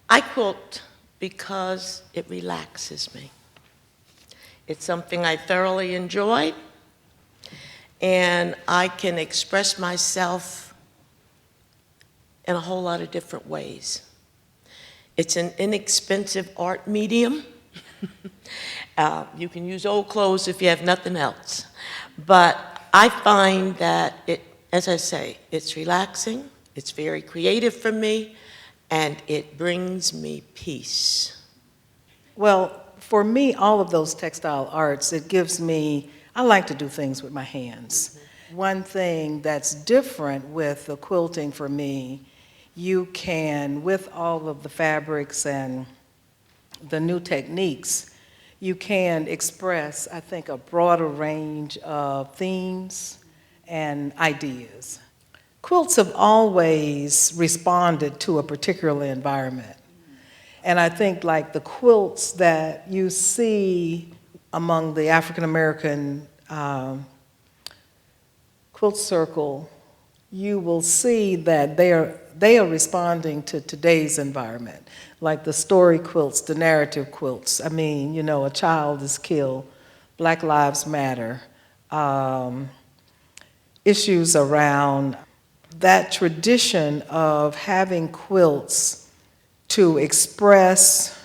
I quilt because it relaxes me. It's something I thoroughly enjoy, and I can express myself in a whole lot of different ways. It's an inexpensive art medium. You can use old clothes if you have nothing else. But I find that as I say, it's relaxing, it's very creative for me, and it brings me peace. Well, for me, all of those textile arts, it gives me, I like to do things with my hands. One thing that's different with the quilting for me, you can, with all of the fabrics and the new techniques, you can express, I think, a broader range of themes and ideas. Quilts have always responded to a particular environment. And I think like the quilts that you see among the African American quilt circle, you will see that they are responding to today's environment, like the story quilts, the narrative quilts. I mean, you know, a child is killed, Black Lives Matter, issues around that tradition of having quilts to express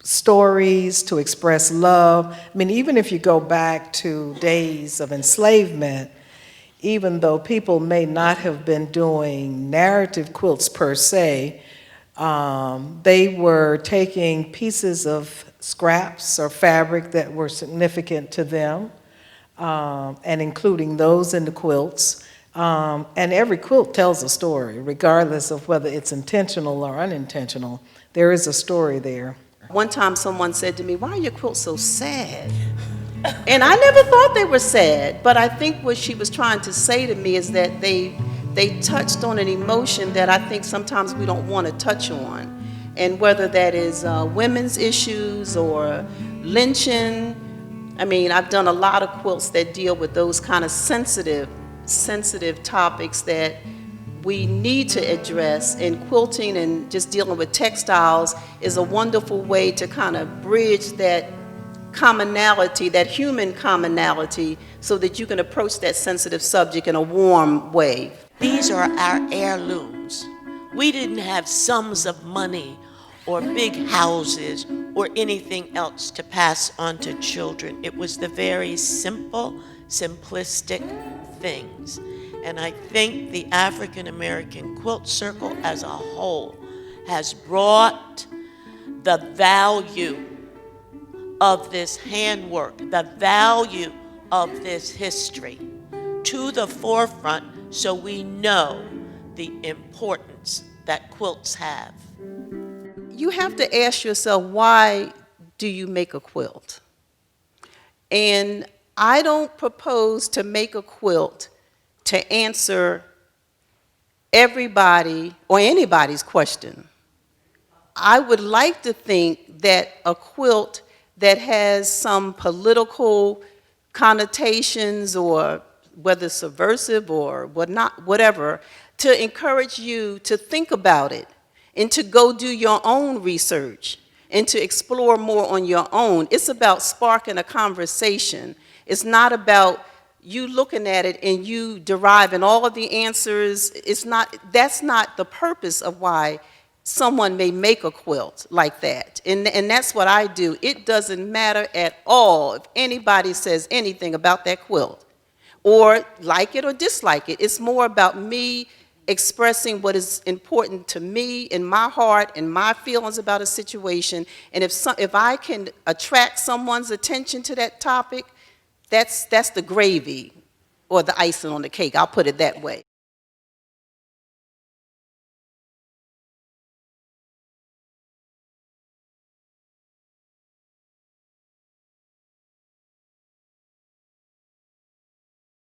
stories, to express love. I mean, even if you go back to days of enslavement, even though people may not have been doing narrative quilts per se, they were taking pieces of scraps or fabric that were significant to them and including those in the quilts. And every quilt tells a story, regardless of whether it's intentional or unintentional. There is a story there. One time someone said to me, "Why are your quilts so sad?" And I never thought they were sad, but I think what she was trying to say to me is that they touched on an emotion that I think sometimes we don't want to touch on. And whether that is women's issues or lynching, I mean, I've done a lot of quilts that deal with those kind of sensitive topics that we need to address, and quilting and just dealing with textiles is a wonderful way to kind of bridge that commonality, that human commonality, so that you can approach that sensitive subject in a warm way. These are our heirlooms. We didn't have sums of money or big houses or anything else to pass on to children. It was the very simple, simplistic things. And I think the African American Quilt Circle as a whole has brought the value of this handwork, the value of this history to the forefront, so we know the importance that quilts have. You have to ask yourself, why do you make a quilt? And I don't propose to make a quilt to answer everybody or anybody's question. I would like to think that a quilt that has some political connotations, or whether subversive or whatever, to encourage you to think about it and to go do your own research and to explore more on your own. It's about sparking a conversation. It's not about you looking at it and you deriving all of the answers. That's not the purpose of why someone may make a quilt like that. And that's what I do. It doesn't matter at all if anybody says anything about that quilt, or like it or dislike it. It's more about me expressing what is important to me in my heart and my feelings about a situation. And if I can attract someone's attention to that topic, that's the gravy or the icing on the cake. I'll put it that way.